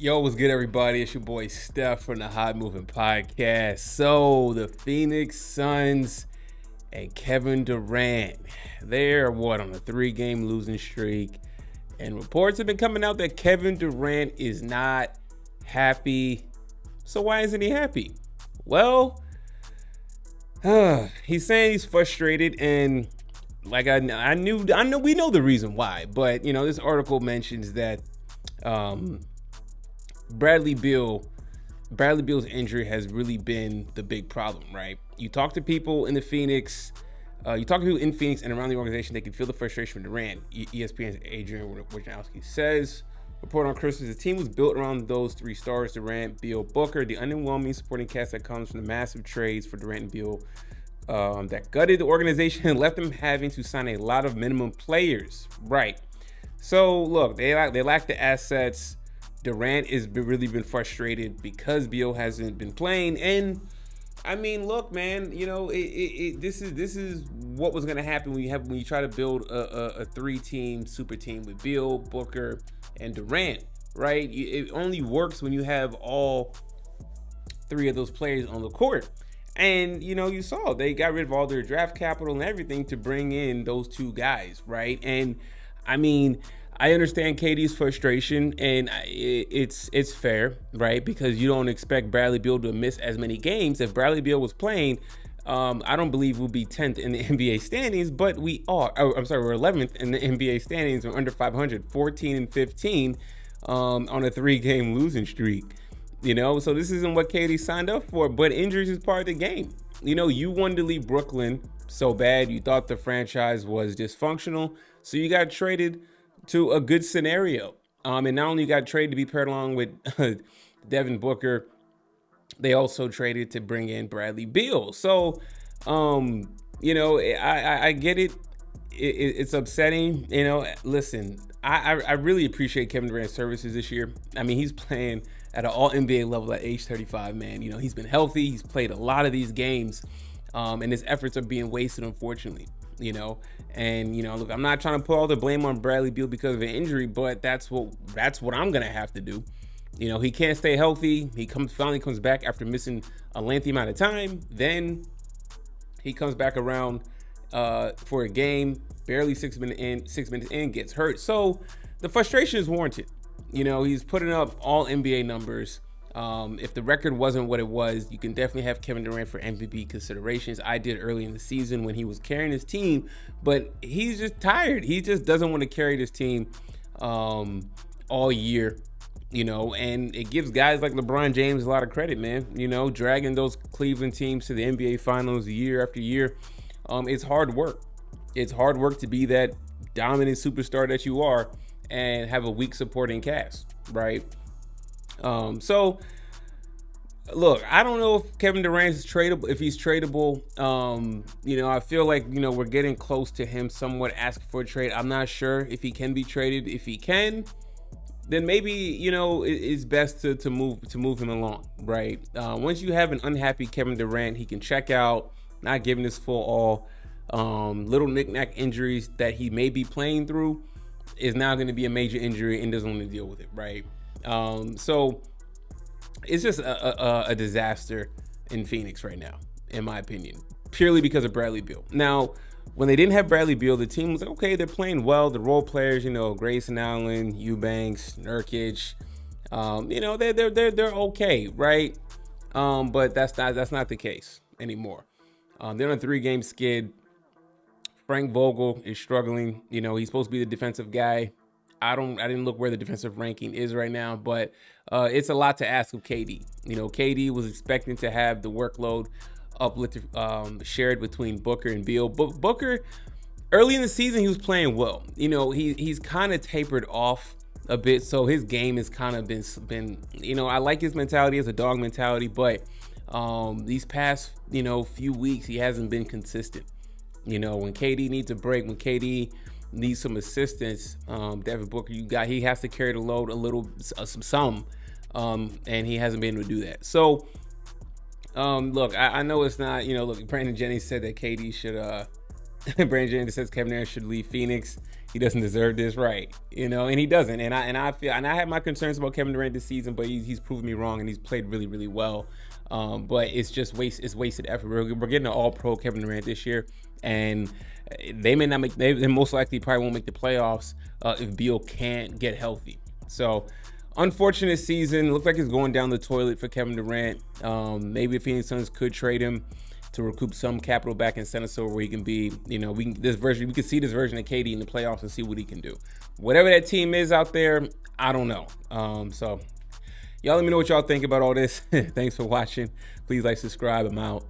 Yo, what's good, everybody? It's your boy Steph from the Hot Moving Podcast. So, the Phoenix Suns and Kevin Durant, they're on a 3-game losing streak. And reports have been coming out that Kevin Durant is not happy. So, why isn't he happy? Well, he's saying he's frustrated, and like we know the reason why, but this article mentions that Bradley Beal's injury has really been the big problem, right? You talk to people in Phoenix and around the organization, they can feel the frustration with Durant. ESPN's Adrian Wojnarowski says, report on Christmas, the team was built around those three stars, Durant, Beal, Booker. The underwhelming supporting cast that comes from the massive trades for Durant and Beal that gutted the organization and left them having to sign a lot of minimum players, right? So, look, they lack the assets. Durant has really been frustrated because Beal hasn't been playing, and I mean, look, man, this is what was gonna happen when you try to build a 3-team super team with Beal, Booker, and Durant, right? It only works when you have all 3 of those players on the court. And you saw they got rid of all their draft capital and everything to bring in those 2 guys, right? And I mean, I understand KD's frustration, and it's fair, right? Because you don't expect Bradley Beal to miss as many games. If Bradley Beal was playing, I don't believe we'll be 10th in the NBA standings, but we are. We're 11th in the NBA standings. We're under 500, 14 and 15 on a 3-game losing streak. So this isn't what KD signed up for, but injuries is part of the game. You wanted to leave Brooklyn so bad. You thought the franchise was dysfunctional, so you got traded to a good scenario. And not only got traded to be paired along with Devin Booker, they also traded to bring in Bradley Beal. So, I get it. It's upsetting. Listen, I really appreciate Kevin Durant's services this year. I mean, he's playing at an all-NBA level at age 35, man. He's been healthy. He's played a lot of these games, and his efforts are being wasted, unfortunately. And look, I'm not trying to put all the blame on Bradley Beal because of an injury, but that's what I'm gonna have to do. He can't stay healthy. He finally comes back after missing a lengthy amount of time. Then he comes back around for a game, barely 6 minutes in, gets hurt. So the frustration is warranted. He's putting up all NBA numbers. If the record wasn't what it was, you can definitely have Kevin Durant for MVP considerations. I did early in the season when he was carrying his team, but he's just tired. He just doesn't want to carry this team all year, and it gives guys like LeBron James a lot of credit, man. Dragging those Cleveland teams to the NBA Finals year after year. It's hard work. It's hard work to be that dominant superstar that you are and have a weak supporting cast, right? So look, I don't know if Kevin Durant is tradable, if he's tradable. I feel like, we're getting close to him somewhat asking for a trade. I'm not sure if he can be traded. If he can, then maybe, it's best to move him along, right? Once you have an unhappy Kevin Durant, he can check out, not giving his full all. Little knick-knack injuries that he may be playing through is now going to be a major injury and doesn't want to deal with it, right? So it's just a disaster in Phoenix right now, in my opinion, purely because of Bradley Beal. Now, when they didn't have Bradley Beal, the team was like, okay, they're playing well. The role players, Grayson Allen, Eubanks, Nurkic, they're okay, right? But that's not the case anymore. They're on a 3-game skid. Frank Vogel is struggling. He's supposed to be the defensive guy. I didn't look where the defensive ranking is right now, but it's a lot to ask of KD. KD was expecting to have the workload uplifted, shared between Booker and Beal. But Booker, early in the season, he was playing well. He's kind of tapered off a bit, so his game has kind of been. I like his mentality as a dog mentality, but these past few weeks he hasn't been consistent. When KD needs a break, when KD needs some assistance, Devin Booker, he has to carry the load a little, and he hasn't been able to do that. So, look, I know it's not, look, Brandon Jennings said that KD should Brandon Jennings says Kevin Durant should leave Phoenix. He doesn't deserve this, right? And he doesn't. And I had my concerns about Kevin Durant this season, but he's proven me wrong, and he's played really, really well. But it's just wasted effort. We're getting an All-Pro Kevin Durant this year, and they may not make. They most likely probably won't make the playoffs if Beal can't get healthy. So, unfortunate season. Looks like it's going down the toilet for Kevin Durant. Maybe the Phoenix Suns could trade him to recoup some capital back in San Antonio where he can be, we can see this version of KD in the playoffs and see what he can do. Whatever that team is out there, I don't know. So y'all let me know what y'all think about all this. Thanks for watching. Please like, subscribe. I'm out.